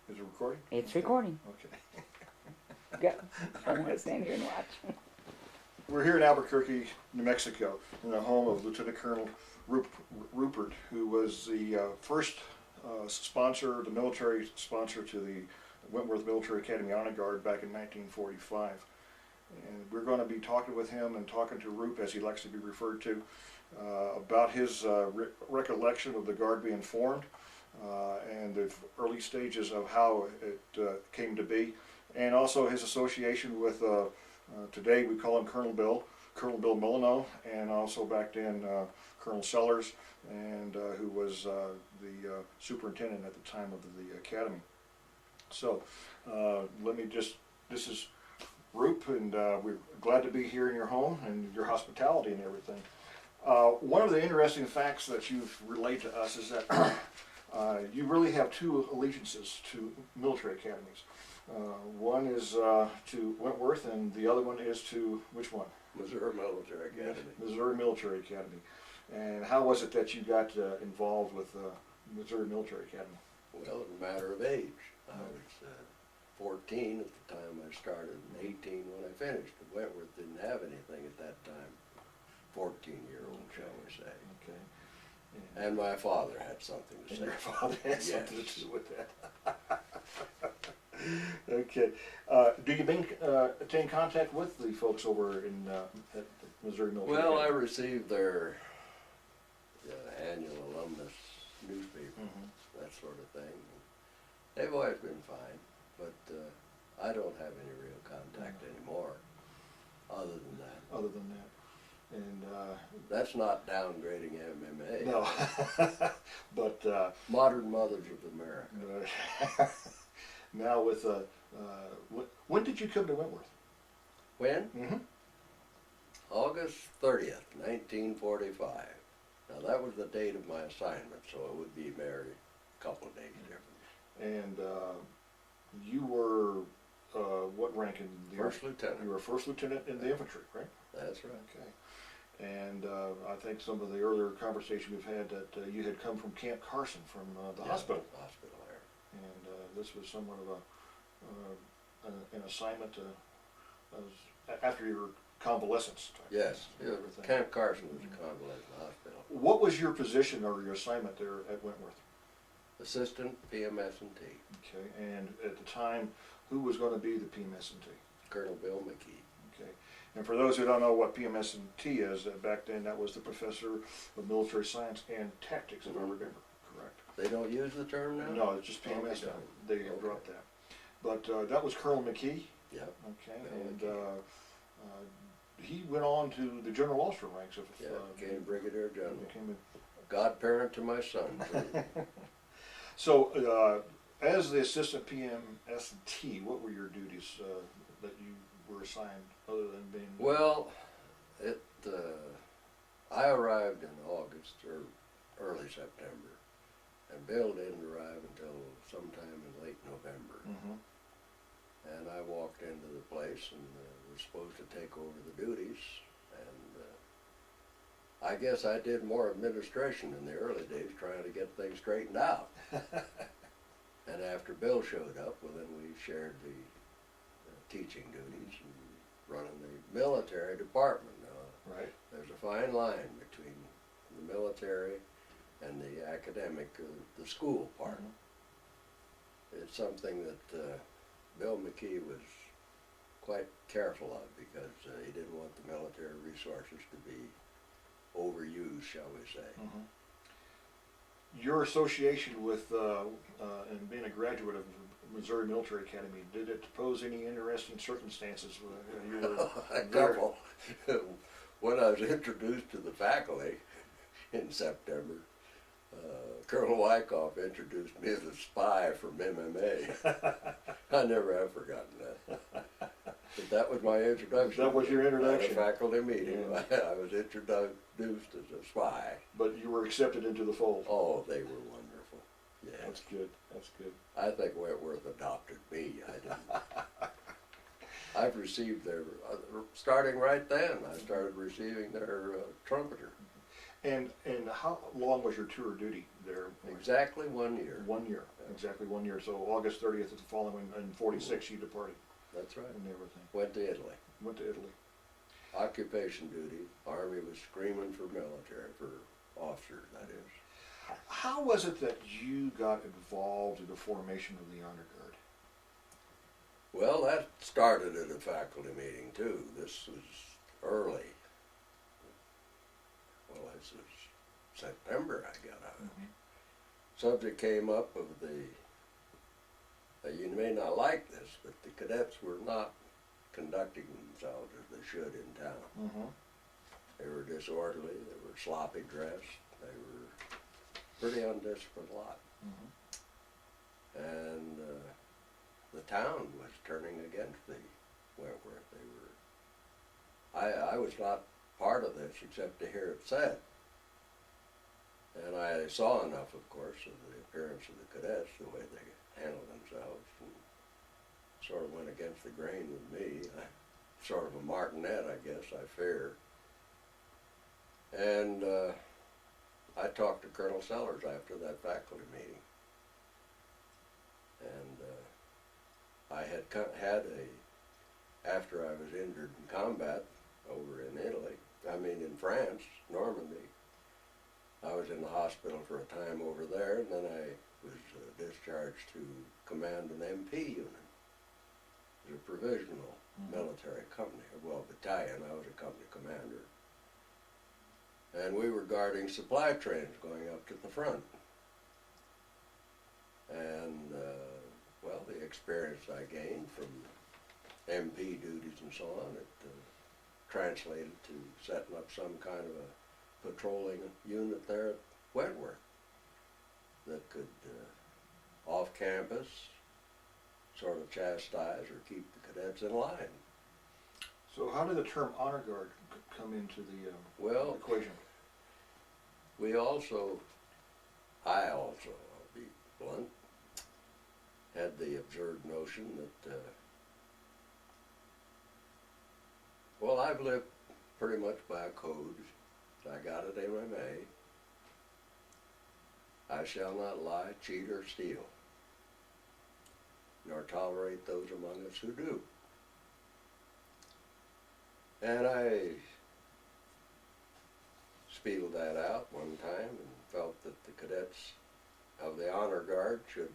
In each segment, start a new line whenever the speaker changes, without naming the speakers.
Is it recording?
It's recording.
Okay.
Go. I want to stand here and watch.
We're here in Albuquerque, New Mexico, in the home of Lieutenant Colonel Rupert, who was the first sponsor, the military sponsor to the Wentworth Military Academy Honor Guard back in 1945. And we're going to be talking with him and talking to Rupe, as he likes to be referred to, about his recollection of the Guard being formed and the early stages of how it came to be, and also his association with, today we call him Colonel Bill Milano, and also back then Colonel Sellers, and who was the superintendent at the time of the academy. So let me just, this is Rupe, and we're glad to be here in your home and your hospitality and everything. One of the interesting facts that you've relayed to us is that you really have two allegiances to military academies. One is to Wentworth, and the other one is to, which one?
Missouri Military Academy.
Missouri Military Academy. And how was it that you got involved with Missouri Military Academy?
Well, it's a matter of age. I was 14 at the time I started, and 18 when I finished. Wentworth didn't have anything at that time. 14-year-old, shall we say.
Okay.
And my father had something to
And
say.
your father had
Yes.
something to do with that. Okay. Do you attain contact with the folks over in at the Missouri Military
Well, I
Academy?
received their annual alumnus newspaper, that sort of thing. They've always been fine, but I don't have any real contact anymore, other than that.
Other than that. And
That's not downgrading MMA.
no, but
Modern Mothers of America.
now with when did you come to Wentworth?
When?
Mm-hmm.
August 30th, 1945. Now that was the date of my assignment, so it would be married a couple of days different.
And you were what rank in the
First
Army?
lieutenant.
You were first lieutenant in the infantry, right?
That's right.
Okay. And I think some of the earlier conversation we've had that you had come from Camp Carson from the
Yeah,
hospital,
Hospital there.
and this was somewhat of an assignment after your convalescence.
Yes, yeah,
everything.
Camp Carson was a convalescent hospital.
What was your position or your assignment there at Wentworth?
Assistant PMS&T,
Okay, and at the time, who was going to be the PMS&T?
Colonel Bill McKee.
Okay, and for those who don't know what PMS&T is, back then that was the Professor of Military Science and Tactics, if I remember correct.
They don't use the term now?
No, it's just
Oh,
PMS now.
they don't.
They
Okay.
dropped that. But that was Colonel McKee.
Yep.
Okay,
Bill
and he went on to the General Officer ranks.
Yeah, became Brigadier General.
became
Godparent to my son, too.
So, as the assistant PMS&T, what were your duties that you were assigned, other than being?
Well, I arrived in August or early September, and Bill didn't arrive until sometime in late November.
Mhm.
And I walked into the place and was supposed to take over the duties, and I guess I did more administration in the early days, trying to get things straightened out. And after Bill showed up, well, then we shared the teaching duties and running the military department.
Right.
There's a fine line between the military and the academic, the school part. It's something that Bill McKee was quite careful of, because he didn't want the military resources to be overused, shall we say.
Your association with and being a graduate of Missouri Military Academy, did it pose any interesting circumstances? You were
A
there?
couple. When I was introduced to the faculty in September, Colonel Wyckoff introduced me as a spy from MMA. I never have forgotten that. But that was my introduction.
That was your introduction.
At a faculty meeting,
Yeah.
I was introduced as a spy.
But you were accepted into the fold.
Oh, they were wonderful. Yeah,
That's good. That's good.
I think Wentworth adopted me. I didn't. I've received their, starting right then, I started receiving their trumpeter.
And how long was your tour of duty there?
Exactly 1 year.
1 year. exactly 1 year. So August 30th of the following, in 46, you departed
That's right.
and everything.
Went to Italy.
Went to Italy.
Occupation duty. Army was screaming for military, for officers, that is.
How was it that you got involved in the formation of the Honor Guard?
Well, that started at a faculty meeting too. This was early. Well, this was September I got out. Subject came up of you may not like this, but the cadets were not conducting themselves as they should in town.
Mm-hmm.
They were disorderly, they were sloppy dressed, they were pretty undisciplined lot.
Mm-hmm.
And the town was turning against the Wentworth. I was not part of this except to hear it said. And I saw enough, of course, of the appearance of the cadets, the way they handled themselves, and sort of went against the grain with me. Sort of a martinet, I guess, I fear. And I talked to Colonel Sellers after that faculty meeting. And I had after I was injured in combat over in in France, Normandy, I was in the hospital for a time over there, and then I was discharged to command an MP unit. It was a provisional military company, battalion. I was a company commander. And we were guarding supply trains going up to the front. And, the experience I gained from MP duties and so on, it translated to setting up some kind of a patrolling unit there at Wentworth that could, off campus, sort of chastise or keep the cadets in line.
So how did the term Honor Guard come into the equation?
I also, I'll be blunt, had the absurd notion that, I've lived pretty much by a code. I got it MMA. I shall not lie, cheat, or steal, nor tolerate those among us who do. And I spieled that out one time and felt that the cadets of the Honor Guard should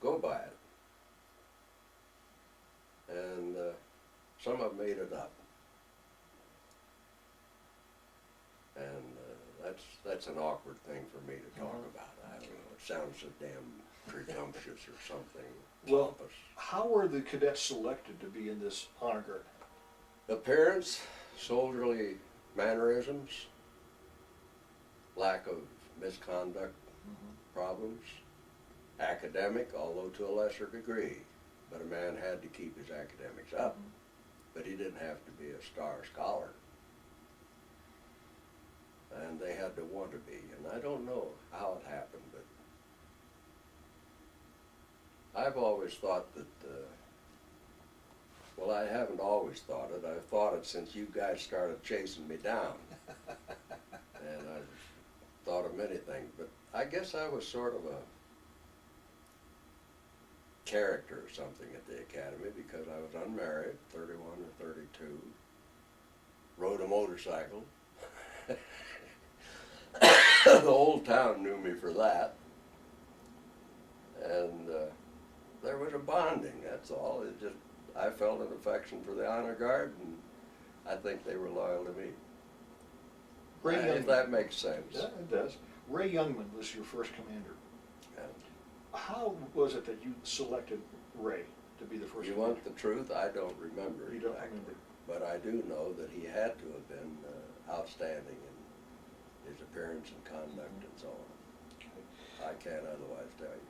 go by it. And some have made it up. And that's an awkward thing for me to talk about. I don't know, it sounds so damn presumptuous or something.
Well,
pompous.
how were the cadets selected to be in this Honor Guard?
Appearance, soldierly mannerisms, lack of misconduct problems, academic, although to a lesser degree. But a man had to keep his academics up, but he didn't have to be a star scholar. And they had to want to be, and I don't know how it happened, but I've always thought that, I haven't always thought it. I've thought it since you guys started chasing me down. And I've thought of many things, but I guess I was sort of a character or something at the academy because I was unmarried, 31 or 32, rode a motorcycle. The whole town knew me for that. And there was a bonding, that's all. I felt an affection for the Honor Guard, and I think they were loyal to me. If that makes sense.
Yeah, it does. Ray Youngman was your first commander.
Yeah.
How was it that you selected Ray to be the first
You
commander?
want the truth? I don't remember
You don't
exactly.
remember.
But I do know that he had to have been outstanding in his appearance and conduct and so on. I can't otherwise tell you.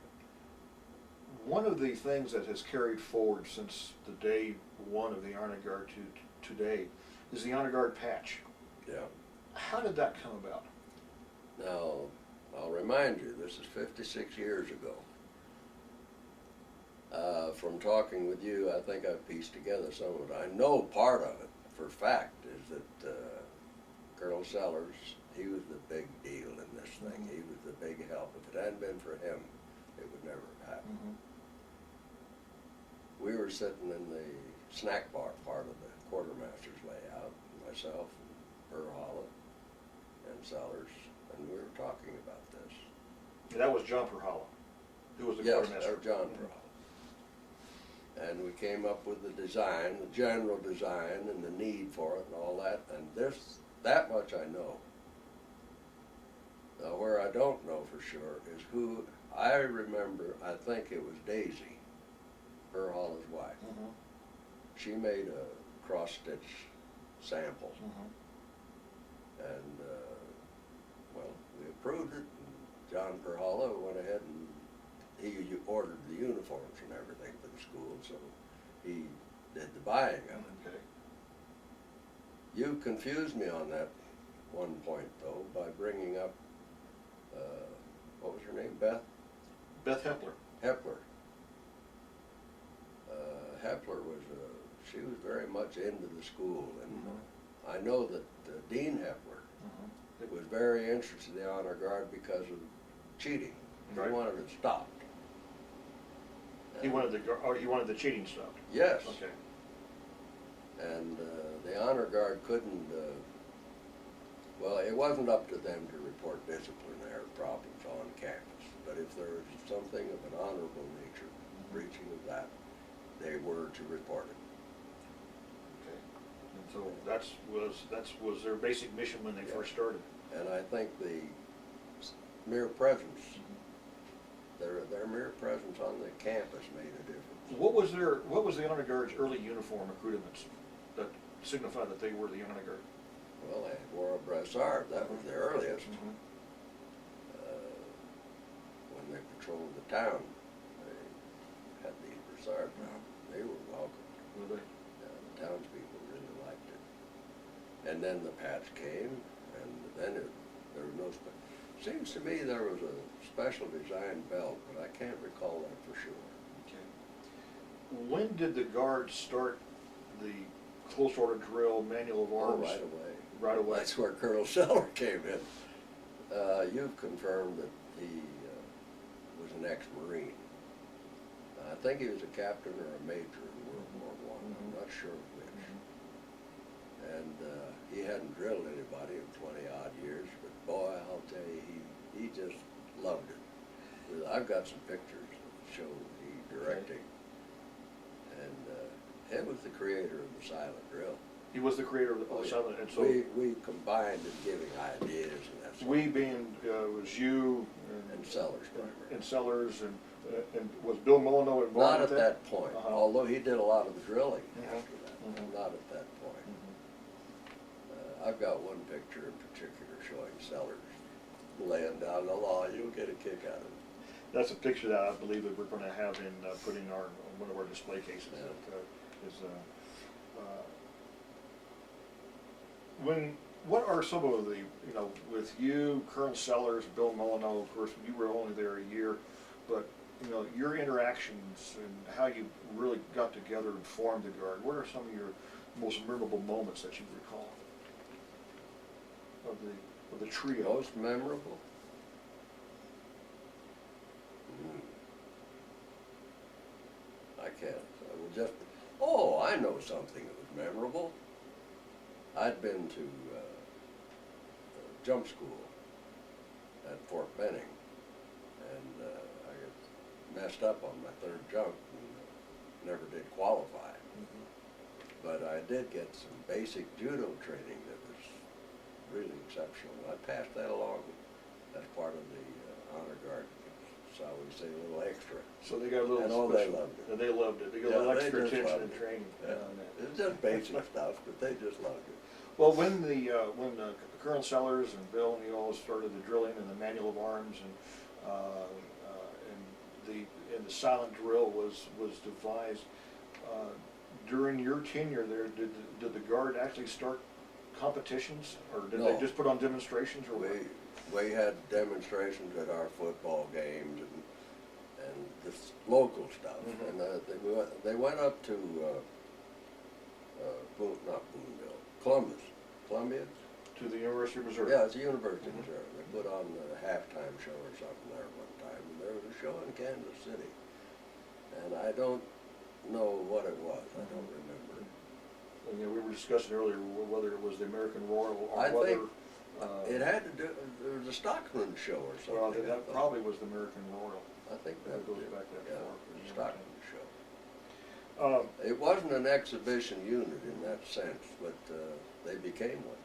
One of the things that has carried forward since the day one of the Honor Guard to today is the Honor Guard patch.
Yeah.
How did that come about?
Now, I'll remind you, this is 56 years ago. From talking with you, I think I've pieced together some of it. I know part of it, for fact, is that Colonel Sellers, he was the big deal in this thing. He was the big help. If it hadn't been for him, it would never have happened.
Mhm.
We were sitting in the snack bar part of the quartermaster's layout, myself and Burr Holla and Sellers, and we were talking about this.
And that was John Perhala, who was the
Yes,
quartermaster.
John Burr Holla. And we came up with the design, the general design, and the need for it and all that, and that much I know. Now, where I don't know for sure is who, I remember, I think it was Daisy, Burr Holla's wife.
Mhm.
She made a cross-stitch sample,
Mhm.
and, well, we approved it, and John Perhala went ahead and he ordered the uniforms and everything for the school, so he did the buying of it.
Okay.
You confused me on that one point, though, by bringing up, what was her name, Beth
Beth Hepler.
Hepler. Hepler was, she was very much into the school, and I know that Dean Hepler
Mhm.
was very interested in the honor guard because of cheating.
Right.
He wanted it stopped.
He wanted the cheating stopped.
Yes.
Okay.
And the honor guard couldn't, well, it wasn't up to them to report disciplinary problems on campus, but if there was something of an honorable nature, breaching of that, they were to report it.
Okay. And so that was their basic mission when they
Yeah.
first started.
And I think the mere presence, their mere presence on the campus made a difference.
What was the honor guard's early uniform accoutrements that signified that they were the honor guard?
Well, they wore a brassard, that was the earliest. When they patrolled the town, they had these brassards on. They were welcome.
Were they?
The townspeople really liked it. And then the patch came, and then there was no, seems to me there was a special design belt, but I can't recall that for sure.
Okay. When did the guard start the close order drill, manual of
Oh,
arms?
right away.
Right away.
That's where Colonel Seller came in. You've confirmed that he was an ex-Marine. I think he was a captain or a major in World War I. I'm not sure which. And he hadn't drilled anybody in 20-odd years, but boy, I'll tell you, he just loved it. I've got some pictures that show he directing. And he was the creator of the silent drill.
He was the creator of the
Oh, yeah.
silent, and so
We combined in giving ideas and that sort
we being was you
and Sellers primarily.
and Sellers and was Bill Molyneux involved
Not
with
at that point,
Uh-huh.
although he did a lot of the drilling
Mhm.
after that,
Mhm.
not at that point. I've got one picture in particular showing Sellers laying down the law. You'll get a kick out of it.
That's a picture that I believe that we're going to have in put in our one of our display cases.
Yeah.
That is what are some of the with you, Colonel Sellers, Bill Molyneux? Of course, you were only there a year, but your interactions and how you really got together and formed the guard. What are some of your most memorable moments that you recall of the trio?
Most memorable? I can't. I will just. Oh, I know something that was memorable. I'd been to jump school at Fort Benning, and I got messed up on my third jump and never did qualify. But I did get some basic judo training that was really exceptional. I passed that along as part of the honor guard. So we say a little extra.
So they got a little
And oh, they loved it.
And they loved it. They got
Yeah,
a little
they
extra
just
attention
loved
and
it.
training.
Yeah.
on that.
It was just basic stuff, but they just loved it.
Well, when Colonel Sellers and Bill and you all started the drilling and the manual of arms and the silent drill was devised during your tenure there, did the guard actually start competitions, or did they
No.
just put on demonstrations, or what?
We had demonstrations at our football games and this local stuff.
Mhm.
And they went up to not Boonville, Columbia,
to the University of Missouri.
Yeah, it's a University of Missouri. They put on a halftime show or something there one time, and there was a show in Kansas City. And I don't know what it was, I don't remember.
And, we were discussing earlier whether it was the American Royal or
I
whether.
think it had to do, there was a Stockman show or something.
Well, that probably was the American Royal.
I think that
That goes
was it.
back that
Yeah,
far.
it was a Stockman show.
Um,
It wasn't an exhibition unit in that sense, but they became one.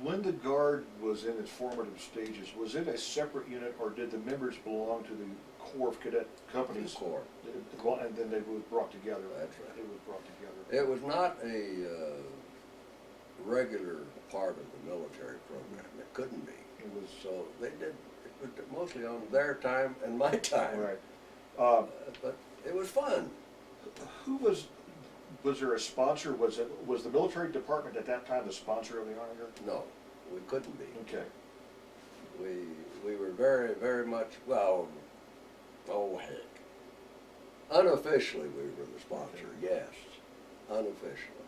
When the Guard was in its formative stages, was it a separate unit, or did the members belong to the Corps of Cadet companies?
The Corps.
And then they were brought together?
That's right.
It was brought together.
It was not a regular part of the military program. It couldn't be.
It was,
So they did, it was mostly on their time and my time.
right.
But it was fun.
Who was there a sponsor? Was the military department at that time the sponsor of the Honor Guard?
No, we couldn't be.
Okay.
We were very, very much, well, oh heck. Unofficially, we were the sponsor, yes. Unofficially.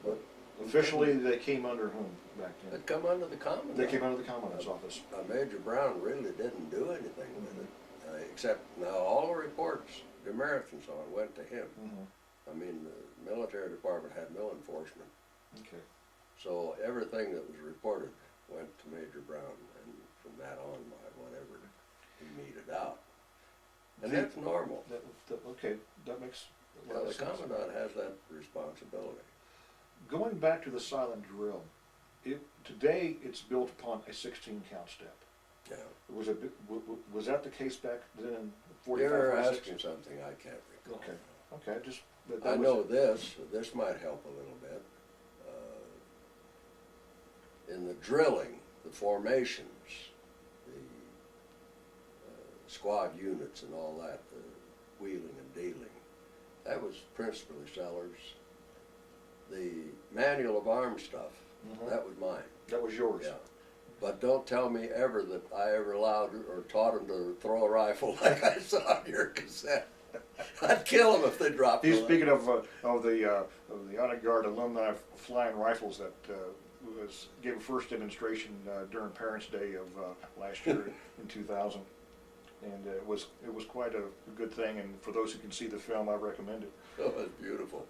But officially, they came under whom back then?
It come under the commandant.
They came under the Commandant's office.
Major Brown really didn't do anything with it, except now all the reports, demerits and so on, went to him.
Mhm.
I mean, the military department had no enforcement,
Okay.
so everything that was reported went to Major Brown, and from that on, by whatever he meted out. And that's normal.
Okay, that makes a lot
Well,
of
the
sense.
commandant has that responsibility.
Going back to the silent drill, today it's built upon a 16 count step.
Yeah.
Was that the case back then in 45,
You're
46?
asking something I can't recall.
Okay, just.
I know this might help a little bit. In the drilling, the formations, the squad units and all that, the wheeling and dealing, that was principally Sellers. The manual of arms stuff,
Mhm.
that was mine.
That was yours.
Yeah. But don't tell me ever that I ever allowed or taught them to throw a rifle like I saw in your cassette. I'd kill them if they dropped
He's
one.
speaking of the Honor Guard alumni flying rifles that gave a first demonstration during Parents' Day of last year in 2000, and it was quite a good thing. And for those who can see the film, I recommend it.
Oh, it was beautiful.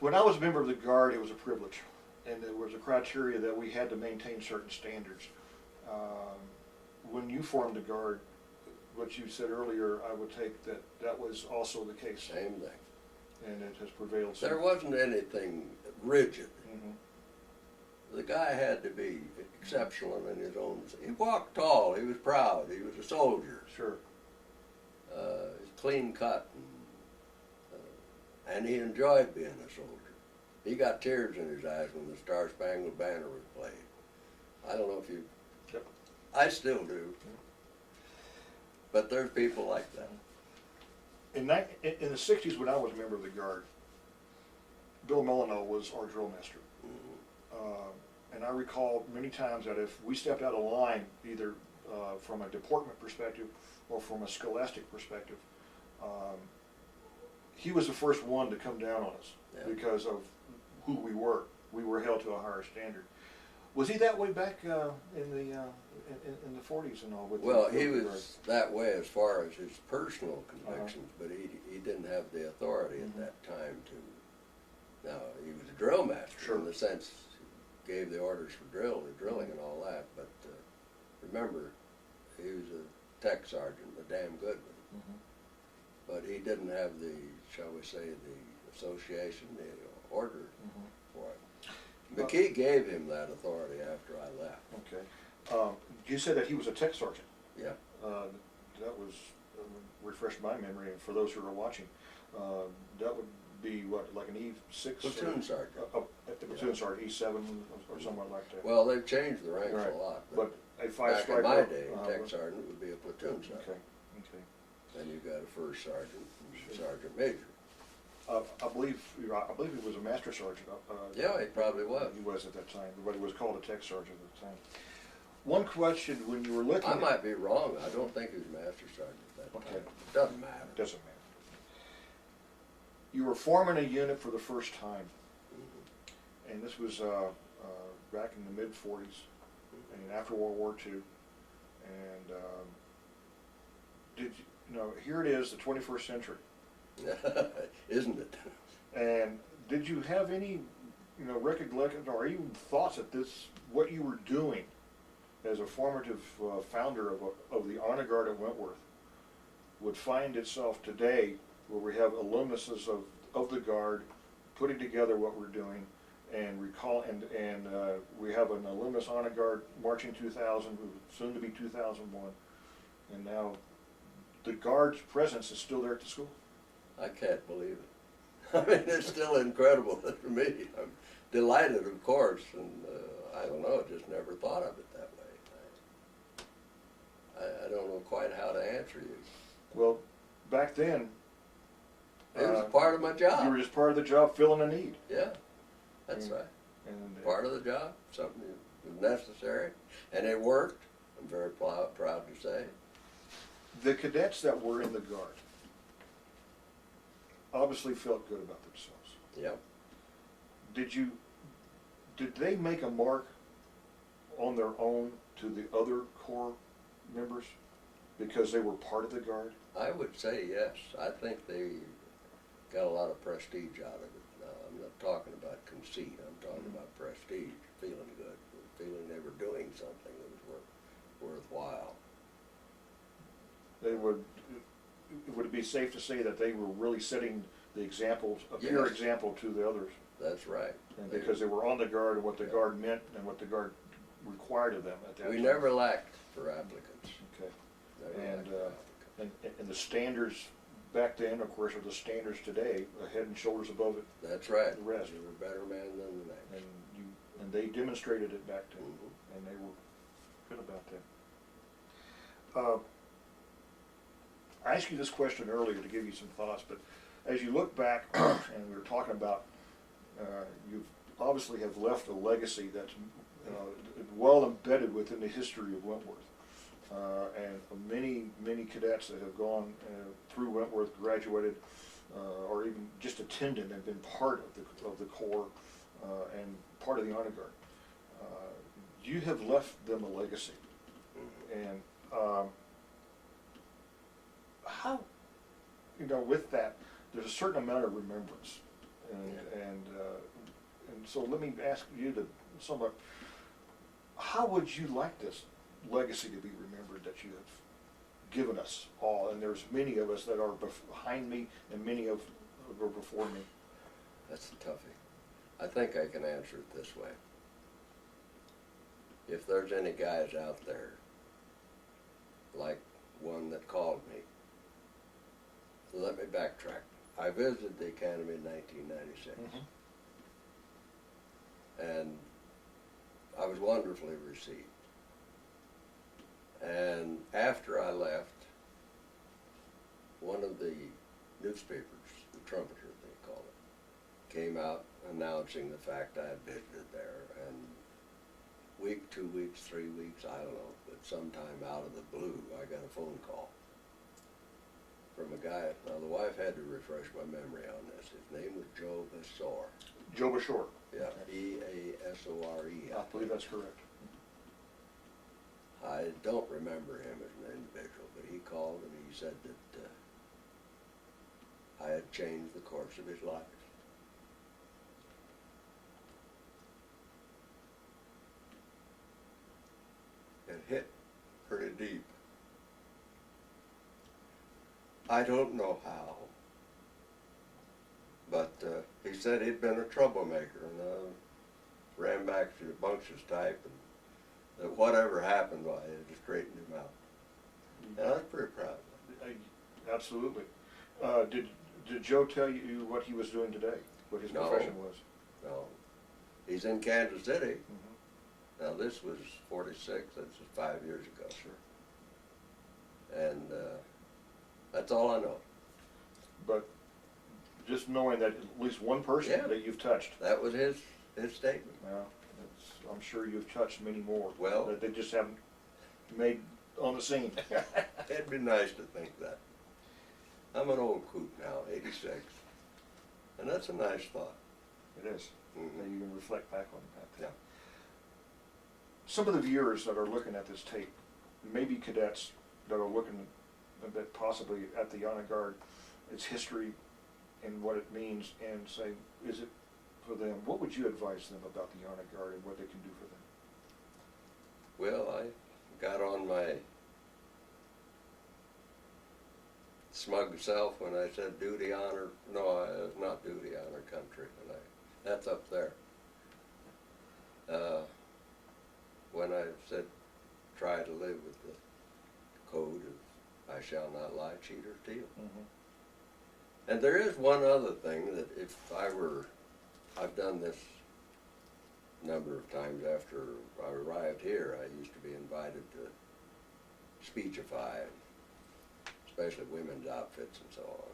When I was a member of the Guard, it was a privilege, and there was a criteria that we had to maintain certain standards. When you formed the Guard, what you said earlier, I would take that was also the case,
Same thing.
and it has prevailed since.
There wasn't anything rigid.
Mhm.
The guy had to be exceptional in his own. He walked tall. He was proud. He was a soldier.
Sure.
He's clean cut, and he enjoyed being a soldier. He got tears in his eyes when the Star Spangled Banner was played. I don't know if you.
Yep.
I still do. But there's people like that.
In the 60s, when I was a member of the Guard, Bill Molyneux was our drill master. And I recall many times that if we stepped out of line, either from a deportment perspective or from a scholastic perspective, he was the first one to come down on us because of who we were. We were held to a higher standard. Was he that way back in the 40s and all?
Well, he was that way as far as his personal convictions, but he didn't have the authority at that time to. Now, he was a drill master in the sense he gave the orders for drilling and all that, but remember, he was a tech sergeant, a damn good one. But he didn't have the, shall we say, the association, the order for it. McKee gave him that authority after I left.
Okay. You said that he was a tech sergeant.
Yeah.
That was refreshed my memory, and for those who are watching, that would be what, like an E6?
Platoon sergeant.
The platoon sergeant, E7 or somewhat like that.
Well, they've changed the ranks
Right.
a lot.
But a
back
five-stripe.
in my day, tech sergeant would be a platoon sergeant.
Okay. Okay.
Then you got a first sergeant, and sergeant major.
I believe he was a master sergeant.
Yeah, he probably was.
He was at that time, but he was called a tech sergeant at the time. One question: when you were looking,
I might be wrong. I don't think he was master sergeant at that time. Doesn't matter.
Doesn't matter. You were forming a unit for the first time, and this was back in the mid-40s, and after World War II. And did you know, here it is, the 21st century.
Isn't it?
And did you have any, you know, recollection or even thoughts that this, what you were doing as a formative founder of the honor guard at Wentworth would find itself today where we have alumnuses of the guard putting together what we're doing and recall, and we have an alumnus honor guard marching 2000, soon to be 2001, and now the guard's presence is still there at the school.
I can't believe it. I mean, it's still incredible for me. I'm delighted, of course, and I don't know, just never thought of it that way. I don't know quite how to answer you.
Well, back then,
It was part of my job.
you were just part of the job filling a need.
Yeah, that's
And-
right.
And
Part of the job, something that was necessary, and it worked. I'm very proud to say.
the cadets that were in the guard obviously felt good about themselves.
Yep.
Did they make a mark on their own to the other Corps members because they were part of the guard?
I would say yes. I think they got a lot of prestige out of it. I'm not talking about conceit. I'm talking about prestige, feeling good, feeling they were doing something that was worthwhile.
They would it be safe to say that they were really setting the example, a pure
Yes.
example to the others?
That's right.
And because they were on the guard and what the
Yeah.
guard meant and what the guard required of them at that time.
We never lacked for applicants.
Okay.
Never
And,
lacked for applicants.
And the standards back then, of course, are the standards today, a head and shoulders above it.
That's right.
the rest.
You were a better man than the next.
And they demonstrated it back then,
Mhm.
and they were good about that. I asked you this question earlier to give you some thoughts, but as you look back, and we were talking about, you obviously have left a legacy that's well embedded within the history of Wentworth. And many cadets that have gone through Wentworth, graduated, or even just attended, have been part of the Corps and part of the honor guard. You have left them a legacy, and how, you know, with that, there's a certain amount of remembrance, and so let me ask you to sum up. How would you like this legacy to be remembered that you have given us all? And there's many of us that are behind me, and many of are before me.
That's a toughie. I think I can answer it this way. If there's any guys out there, like one that called me, let me backtrack. I visited the academy in 1996, and I was wonderfully received. And after I left, one of the newspapers, the Trumpeter they call it, came out announcing the fact I had visited there, and week, 2 weeks, 3 weeks, I don't know, but sometime out of the blue, I got a phone call from a guy. Now the wife had to refresh my memory on this. His name was Joe Besore.
Joe Bashore.
Yeah, Basore.
I believe that's correct.
I don't remember him as an individual, but he called and he said that I had changed the course of his life. It hit pretty deep. I don't know how, but he said he'd been a troublemaker, and ran back to the Bunch's type, and that whatever happened, why, it just straightened him out. And I was pretty proud of him.
Absolutely. Did Joe tell you what he was doing today? What his
No.
profession was?
No, he's in Kansas City. Now this was 46, that's just 5 years ago.
Sure.
And that's all I know.
But just knowing that at least one person
Yeah.
that you've touched,
That was his statement.
I'm sure you've touched many more.
Well-
that they just haven't made on the scene.
It'd be nice to think that. I'm an old coot now, 86. And that's a nice thought.
It is.
Mhm.
That you can reflect back on that. some of the viewers that are looking at this tape, maybe cadets that are looking a bit possibly at the honor guard, its history and what it means, and say, is it for them? What would you advise them about the honor guard and what they can do for them?
Well, I got on my smug self when I said duty, honor. No, not duty, honor, country. But that's up there. When I said try to live with the code of I shall not lie, cheat, or steal.
Mm-hmm.
And there is one other thing that if I've done this number of times after I arrived here. I used to be invited to speechify, especially women's outfits and so on.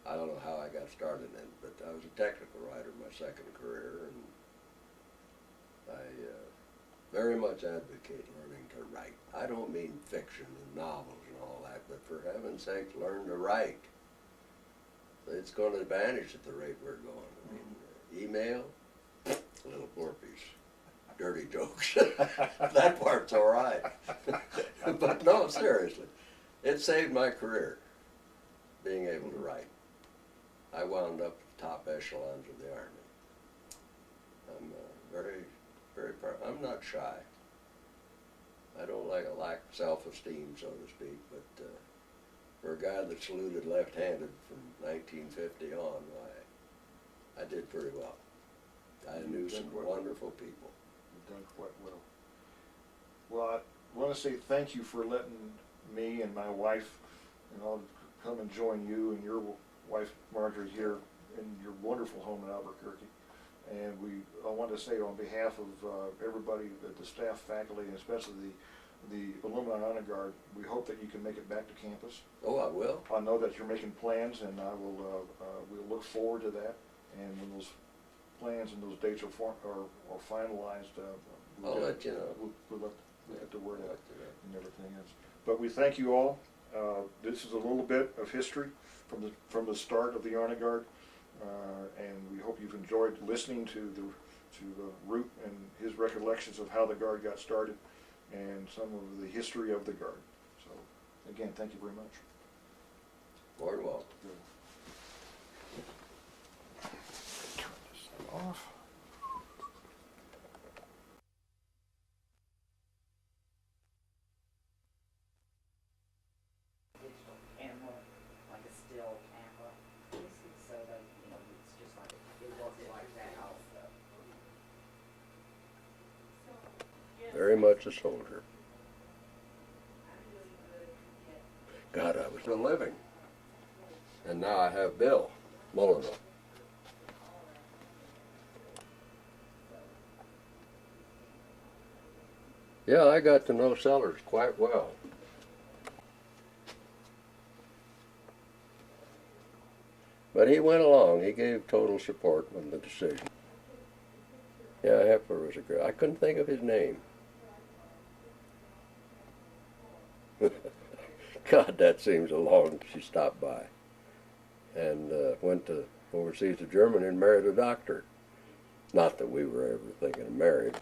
And I don't know how I got started in it, but I was a technical writer my second career, and I very much advocate learning to write. I don't mean fiction and novels and all that, but for heaven's sake, learn to write. It's going to vanish at the rate we're going. I mean, email, little blurpies, dirty jokes. That part's all right. But no, seriously, it saved my career, being able to write. I wound up at the top echelons of the Army. I'm very, very proud. I'm not shy. I don't like a lack of self-esteem, so to speak, but for a guy that saluted left-handed from 1950 on, I did pretty well. I knew some wonderful people.
You've done quite well. Well, I want to say thank you for letting me and my wife and all come and join you and your wife Marjorie here in your wonderful home in Albuquerque. And I want to say on behalf of everybody, the staff, faculty, and especially the Alumni Honor Guard, we hope that you can make it back to campus.
Oh, I will.
I know that you're making plans, and I will. We'll look forward to that. And when those plans and those dates are finalized,
I'll let you know.
We'll get the word out and everything else. But we thank you all. This is a little bit of history from the start of the Honor Guard, and we hope you've enjoyed listening to Root and his recollections of how the Guard got started and some of the history of the Guard. So, again, thank you very much.
More than welcome.
Turn this off.
Digital camera, like a still camera, so that, you know, it's just like, it wasn't like that also.
Very much a soldier. God, I was still living. And now I have Bill Molyneux. Yeah, I got to know Sellers quite well. But he went along. He gave total support on the decision. Yeah, Hepler was a great. I couldn't think of his name. God, that seems a long. She stopped by and went to overseas to Germany and married a doctor. Not that we were ever thinking of marriage.